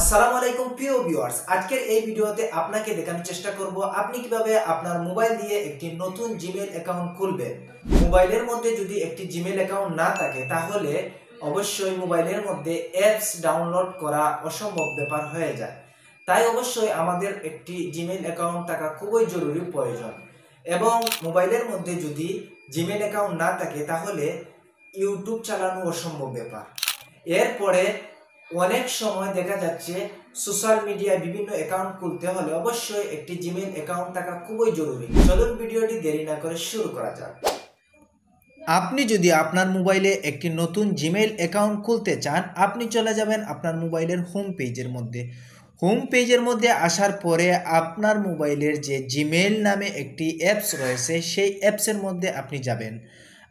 আসসালামু আলাইকুম প্রিয় ভিউয়ার্স, আজকের এই ভিডিওতে আপনাকে দেখানোর চেষ্টা করব আপনি কিভাবে আপনার মোবাইল দিয়ে একটি নতুন জিমেইল অ্যাকাউন্ট খুলবেন। মোবাইলের মধ্যে যদি একটি জিমেইল অ্যাকাউন্ট না থাকে তাহলে অবশ্যই মোবাইলের মধ্যে অ্যাপস ডাউনলোড করা অসম্ভব ব্যাপার হয়ে যায়। তাই অবশ্যই আমাদের একটি জিমেইল অ্যাকাউন্ট থাকা খুবই জরুরি প্রয়োজন। এবং মোবাইলের মধ্যে যদি জিমেইল অ্যাকাউন্ট না থাকে তাহলে ইউটিউব চালানো অসম্ভব ব্যাপার। এরপরে অনেক সময় দেখা যাচ্ছে সোশ্যাল মিডিয়ায় বিভিন্ন অ্যাকাউন্ট খুলতে হলে অবশ্যই একটি জিমেইল অ্যাকাউন্ট থাকা খুবই জরুরি। চলুন ভিডিওটি দেরি না করে শুরু করা যাক। আপনি যদি আপনার মোবাইলে একটি নতুন জিমেইল অ্যাকাউন্ট খুলতে চান, আপনি চলে যাবেন আপনার মোবাইলের হোম পেজের মধ্যে। হোম পেজের মধ্যে আসার পরে আপনার মোবাইলের যে জিমেইল নামে একটি অ্যাপস রয়েছে সেই অ্যাপসের মধ্যে আপনি যাবেন।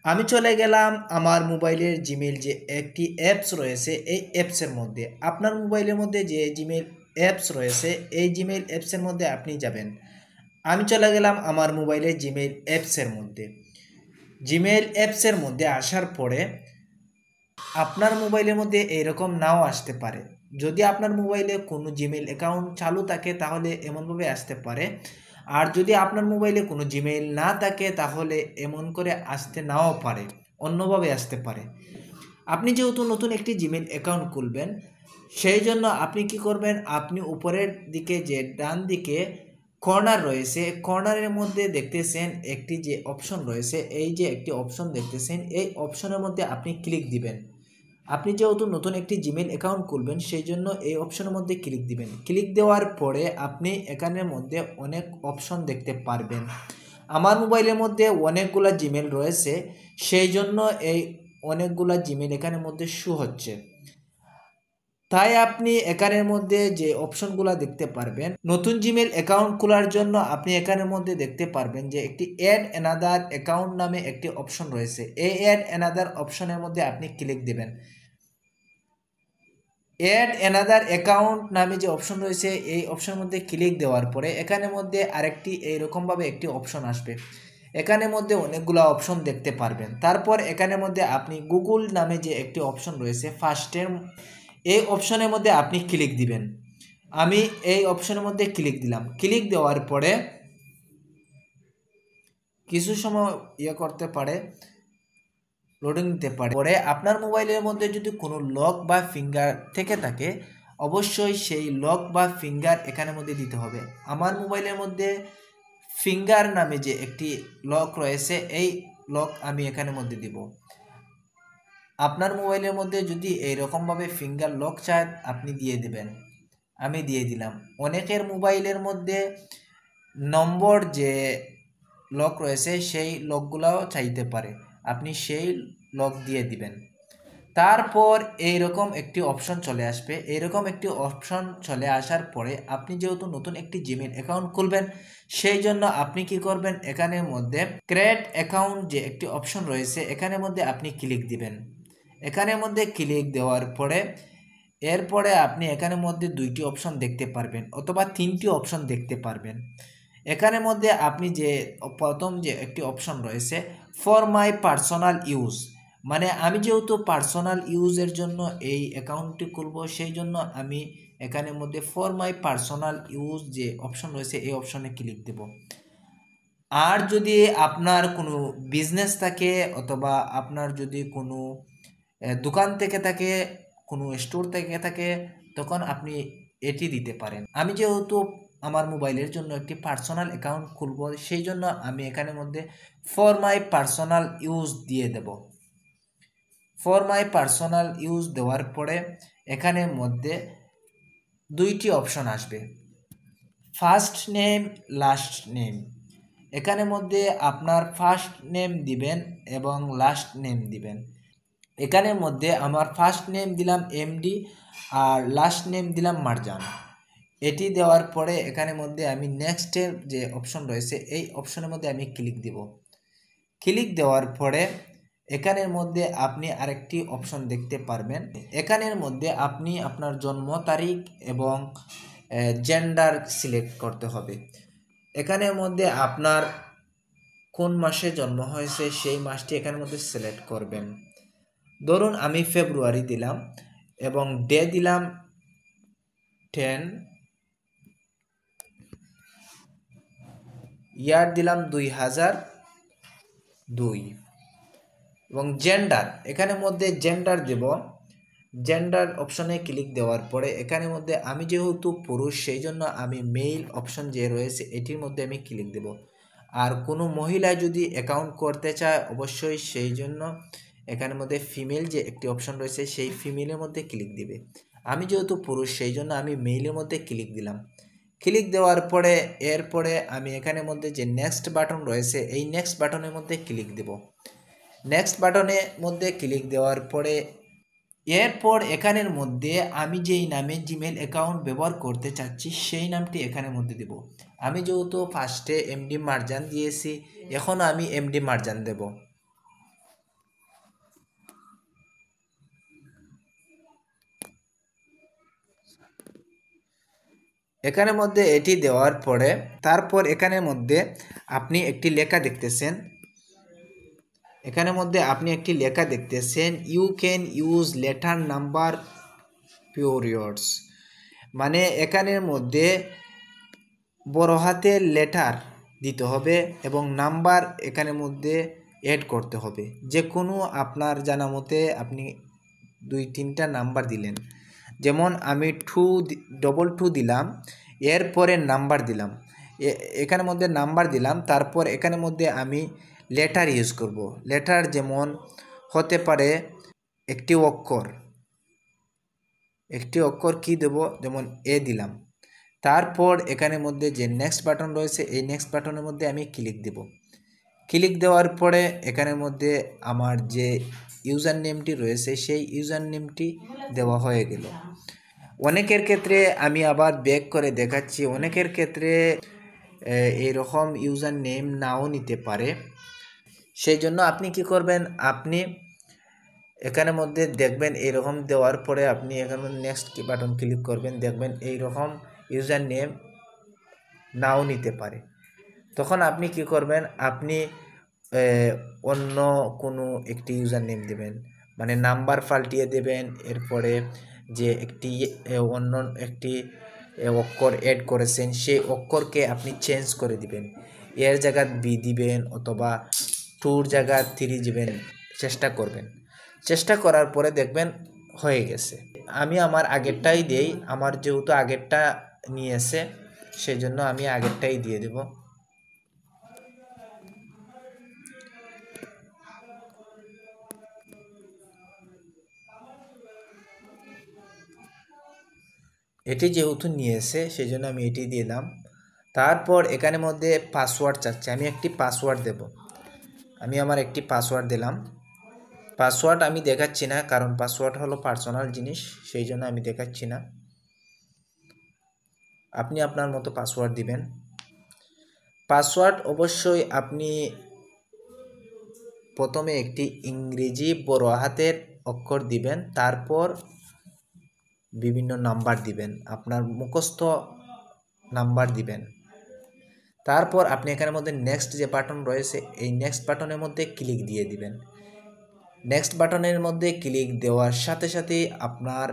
আমি চলে গেলাম আমার মোবাইলের জিমেইল যে একটি অ্যাপস রয়েছে এই অ্যাপসের মধ্যে। আপনার মোবাইলের মধ্যে যে জিমেইল অ্যাপস রয়েছে এই জিমেইল অ্যাপসের মধ্যে আপনি যাবেন। আমি চলে গেলাম আমার মোবাইলের জিমেইল অ্যাপসের মধ্যে। জিমেইল অ্যাপসের মধ্যে আসার পরে আপনার মোবাইলের মধ্যে এরকম নাও আসতে পারে। যদি আপনার মোবাইলে কোনো জিমেইল অ্যাকাউন্ট চালু থাকে তাহলে এমনভাবে আসতে পারে, আর যদি আপনার মোবাইলে কোনো জিমেইল না থাকে তাহলে এমন করে আসতে নাও পারে, অন্যভাবে আসতে পারে। আপনি যেহেতু নতুন একটি জিমেইল অ্যাকাউন্ট খুলবেন সেই জন্য আপনি কি করবেন, আপনি উপরের দিকে যে ডান দিকে কর্নার রয়েছে, কর্নারের মধ্যে দেখতেছেন একটি যে অপশন রয়েছে, এই যে একটি অপশন দেখতেছেন এই অপশনের মধ্যে আপনি ক্লিক দিবেন। আপনি যেহেতু নতুন একটি জিমেইল অ্যাকাউন্ট খুলবেন সেই জন্য এই অপশনের মধ্যে ক্লিক দিবেন। ক্লিক দেওয়ার পরে আপনি এখানের মধ্যে অনেক অপশন দেখতে পারবেন। আমার মোবাইলের মধ্যে অনেকগুলো জিমেইল রয়েছে সেই জন্য এই অনেকগুলো জিমেইল এখানের মধ্যে শো হচ্ছে। তাই আপনি এখানের মধ্যে যে অপশনগুলো দেখতে পারবেন, নতুন জিমেইল অ্যাকাউন্ট খোলার জন্য আপনি এখানের মধ্যে দেখতে পারবেন যে একটি অ্যাড অ্যানাদার অ্যাকাউন্ট নামে একটি অপশন রয়েছে। এই অ্যাড অ্যানাদার অপশনের মধ্যে আপনি ক্লিক দেবেন। অ্যাড অ্যানাদার অ্যাকাউন্ট নামে যে অপশন রয়েছে এই অপশনের মধ্যে ক্লিক দেওয়ার পরে এখানের মধ্যে আরেকটি এইরকমভাবে একটি অপশন আসবে। এখানের মধ্যে অনেকগুলো অপশন দেখতে পারবেন। তারপর এখানের মধ্যে আপনি গুগল নামে যে একটি অপশন রয়েছে ফার্স্টের, এই অপশনের মধ্যে আপনি ক্লিক দিবেন। আমি এই অপশনের মধ্যে ক্লিক দিলাম। ক্লিক দেওয়ার পরে কিছু সময় করতে পারে, লোডিং দিতে পারে। পরে আপনার মোবাইলের মধ্যে যদি কোনো লক বা ফিঙ্গার থেকে থাকে অবশ্যই সেই লক বা ফিঙ্গার এখানের মধ্যে দিতে হবে। আমার মোবাইলের মধ্যে ফিঙ্গার নামে যে একটি লক রয়েছে এই লক আমি এখানের মধ্যে দিব। আপনার মোবাইলের মধ্যে যদি এইরকমভাবে ফিঙ্গার লক চায় আপনি দিয়ে দেবেন। আমি দিয়ে দিলাম। অনেকের মোবাইলের মধ্যে নম্বর যে লক রয়েছে সেই লকগুলাও চাইতে পারে, আপনি সেই লক দিয়ে দিবেন। তারপর এইরকম একটি অপশন চলে আসবে। এইরকম একটি অপশন চলে আসার পরে আপনি যেহেতু নতুন একটি জিমেইল অ্যাকাউন্ট খুলবেন সেই জন্য আপনি কি করবেন, এখানের মধ্যে ক্রিয়েট অ্যাকাউন্ট যে একটি অপশন রয়েছে এখানের মধ্যে আপনি ক্লিক দিবেন। এখানের মধ্যে ক্লিক দেওয়ার পরে এরপরে আপনি এখানের মধ্যে দুইটি অপশন দেখতে পারবেন অথবা তিনটি অপশন দেখতে পারবেন। এখানের মধ্যে আপনি যে প্রথম যে একটি অপশন রয়েছে ফর মাই পার্সোনাল ইউজ, মানে আমি যেহেতু পার্সোনাল ইউজের জন্য এই অ্যাকাউন্টটি খুলব সেই জন্য আমি এখানের মধ্যে ফর মাই পার্সোনাল ইউজ যে অপশন রয়েছে এই অপশনে ক্লিক দেব। আর যদি আপনার কোনো বিজনেস থাকে অথবা আপনার যদি কোনো দোকান থেকে থাকে, কোনো স্টোর থেকে থাকে তখন আপনি এটি দিতে পারেন। আমি যেহেতু আমার মোবাইলের জন্য একটি পার্সোনাল অ্যাকাউন্ট খুলব সেই জন্য আমি এখানের মধ্যে ফর মাই পার্সোনাল ইউজ দিয়ে দেব। ফর মাই পার্সোনাল ইউজ দেওয়ার পরে এখানের মধ্যে দুইটি অপশন আসবে, ফার্স্ট নেম লাস্ট নেম। এখানের মধ্যে আপনার ফার্স্ট নেম দিবেন এবং লাস্ট নেম দিবেন। এখানের মধ্যে আমার ফার্স্ট নেম দিলাম এমডি আর লাস্ট নেম দিলাম মারজান। এটি দেওয়ার পরে এখানের মধ্যে আমি নেক্সটের যে অপশন রয়েছে এই অপশনের মধ্যে আমি ক্লিক দিব। ক্লিক দেওয়ার পরে এখানের মধ্যে আপনি আরেকটি অপশন দেখতে পারবেন। এখানের মধ্যে আপনি আপনার জন্ম তারিখ এবং জেন্ডার সিলেক্ট করতে হবে। এখানের মধ্যে আপনার কোন মাসে জন্ম হয়েছে সেই মাসটি এখানের মধ্যে সিলেক্ট করবেন। ধরুন আমি ফেব্রুয়ারি দিলাম এবং ডে দিলাম 10, ইয়ার দিলাম 2002 এবং জেন্ডার এখানের মধ্যে জেন্ডার দেব। জেন্ডার অপশনে ক্লিক দেওয়ার পরে এখানের মধ্যে আমি যেহেতু পুরুষ সেই জন্য আমি মেইল অপশন যে রয়েছে এটির মধ্যে আমি ক্লিক দেব। আর কোনো মহিলা যদি অ্যাকাউন্ট করতে চায় অবশ্যই সেই জন্য এখানের মধ্যে ফিমেল যে একটি অপশন রয়েছে সেই ফিমেলের মধ্যে ক্লিক দিবে। আমি যেহেতু পুরুষ সেই জন্য আমি মেইলের মধ্যে ক্লিক দিলাম। ক্লিক দেওয়ার পরে এরপরে আমি এখানের মধ্যে যে নেক্সট বাটন রয়েছে এই নেক্সট বাটনের মধ্যে ক্লিক দেব। নেক্সট বাটনের মধ্যে ক্লিক দেওয়ার পরে এরপর এখানের মধ্যে আমি যেই নামে জিমেল অ্যাকাউন্ট ব্যবহার করতে চাচ্ছি সেই নামটি এখানের মধ্যে দেব। আমি যেহেতু ফার্স্টে এমডি মারজান দিয়েছি এখন আমি এমডি মারজান দেব। এখানের মধ্যে এটি দেওয়ার পরে তারপর এখানের মধ্যে আপনি একটি লেখা দেখতেছেন। এখানের মধ্যে আপনি একটি লেখা দেখতেছেন you can use letter number periods, মানে এখানের মধ্যে বড় হাতের লেটার দিতে হবে এবং নাম্বার এখানের মধ্যে অ্যাড করতে হবে। যে কোনো আপনার জানা মতে আপনি 2-3টা নাম্বার দিলেন, যেমন আমি 222 দিলাম, এরপরে নাম্বার দিলাম, এখানের মধ্যে নাম্বার দিলাম, তারপর এখানের মধ্যে আমি লেটার ইউজ করব। লেটার যেমন হতে পারে একটি অক্ষর কি দেব, যেমন এ দিলাম। তারপর এখানের মধ্যে যে নেক্সট বাটন রয়েছে এই নেক্সট বাটনের মধ্যে আমি ক্লিক দেব। ক্লিক দেওয়ার পরে এখানের মধ্যে আমার যে ইউজার নেমটি রয়েছে সেই ইউজার নেমটি দেওয়া হয়ে গেল। অনেকের ক্ষেত্রে আমি আবার ব্যাক করে দেখাচ্ছি, অনেকের ক্ষেত্রে এইরকম ইউজার নেম নাও নিতে পারে। সেই জন্য আপনি কি করবেন, আপনি এখানের মধ্যে দেখবেন এইরকম দেওয়ার পরে আপনি এখানে নেক্সট বাটন ক্লিক করবেন, দেখবেন এইরকম ইউজার নেম নাও নিতে পারে। তখন আপনি কি করবেন, আপনি অন্য কোনো একটি ইউজার নেম দেবেন, মানে নাম্বার পাল্টিয়ে দেবেন। এরপরে যে একটি অন্য একটি অক্ষর অ্যাড করেছেন সেই অক্ষরকে আপনি চেঞ্জ করে দিবেন, এর জায়গা বি দিবেন অথবা 2-র জায়গা 3 দিবেন, চেষ্টা করবেন। চেষ্টা করার পরে দেখবেন হয়ে গেছে। আমি আমার আগেরটাই দেই, আমার যেহেতু আগেরটা নিয়েছে সেই জন্য আমি আগেরটাই দিয়ে দেব। এটি যেহেতু নিয়েছে সেই জন্য আমি এটি দিলাম। তারপর এখানের মধ্যে পাসওয়ার্ড চাচ্ছে, আমি একটি পাসওয়ার্ড দেব। আমি আমার একটি পাসওয়ার্ড দিলাম। পাসওয়ার্ড আমি দেখাচ্ছি না, কারণ পাসওয়ার্ড হলো পার্সোনাল জিনিস, সেই জন্য আমি দেখাচ্ছি না। আপনি আপনার মতো পাসওয়ার্ড দিবেন। পাসওয়ার্ড অবশ্যই আপনি প্রথমে একটি ইংরেজি বড় হাতের অক্ষর দিবেন, তারপর বিভিন্ন নাম্বার দিবেন, আপনার মুখস্থ নাম্বার দিবেন। তারপর আপনি এখানের মধ্যে নেক্সট যে বাটন রয়েছে এই নেক্সট বাটনের মধ্যে ক্লিক দিয়ে দিবেন। নেক্সট বাটনের মধ্যে ক্লিক দেওয়ার সাথে সাথে আপনার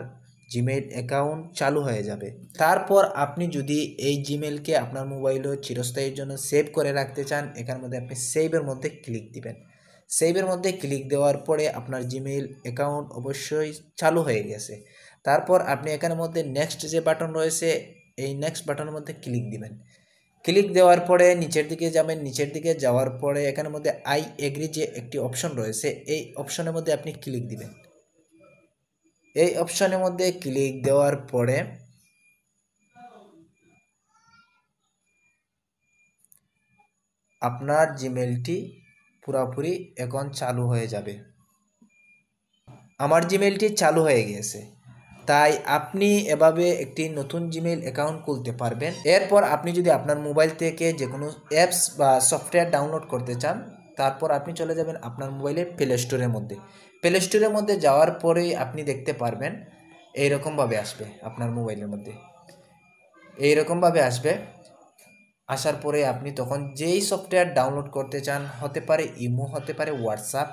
জিমেইল অ্যাকাউন্ট চালু হয়ে যাবে। তারপর আপনি যদি এই জিমেলকে আপনার মোবাইলে চিরস্থায়ীর জন্য সেভ করে রাখতে চান এখানের মধ্যে আপনি সেভের মধ্যে ক্লিক দিবেন। সেভের মধ্যে ক্লিক দেওয়ার পরে আপনার জিমেইল অ্যাকাউন্ট অবশ্যই চালু হয়ে গেছে। তারপর আপনি এখানের মধ্যে নেক্সট যে বাটন রয়েছে এই নেক্সট বাটনের মধ্যে ক্লিক দিবেন। ক্লিক দেওয়ার পরে নিচের দিকে যাবেন, নিচের দিকে যাওয়ার পরে এখানের মধ্যে আই এগ্রি যে একটি অপশন রয়েছে এই অপশনের মধ্যে আপনি ক্লিক দিবেন। এই অপশনের মধ্যে ক্লিক দেওয়ার পরে আপনার জিমেলটি পুরোপুরি এখন চালু হয়ে যাবে। আমার জিমেলটি চালু হয়ে গিয়েছে, তাই আপনি এভাবে একটি নতুন জিমেইল অ্যাকাউন্ট খুলতে পারবেন। এরপর আপনি যদি আপনার মোবাইল থেকে যে কোনো অ্যাপস বা সফটওয়্যার ডাউনলোড করতে চান তারপর আপনি চলে যাবেন আপনার মোবাইলের প্লে স্টোরের মধ্যে। প্লে স্টোরের মধ্যে যাওয়ার পরেই আপনি দেখতে পারবেন এইরকমভাবে আসবে আপনার মোবাইলের মধ্যে, এইরকমভাবে আসবে। আসার পরে আপনি তখন যেই সফটওয়্যার ডাউনলোড করতে চান, হতে পারে ইমো, হতে পারে হোয়াটসঅ্যাপ,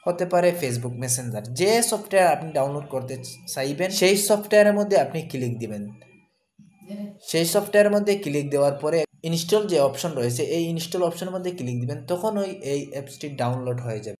হতে পারে ফেসবুক মেসেঞ্জার, যে সফটওয়্যার আপনি ডাউনলোড করতে চাইবেন সেই সফটওয়্যারের মধ্যে আপনি ক্লিক দিবেন। সেই সফটওয়্যারের মধ্যে ক্লিক দেওয়ার পরে ইনস্টল যে অপশন রয়েছে এই ইনস্টল অপশনের মধ্যে ক্লিক দিবেন, তখন এই অ্যাপসটি ডাউনলোড হয়ে যাবে।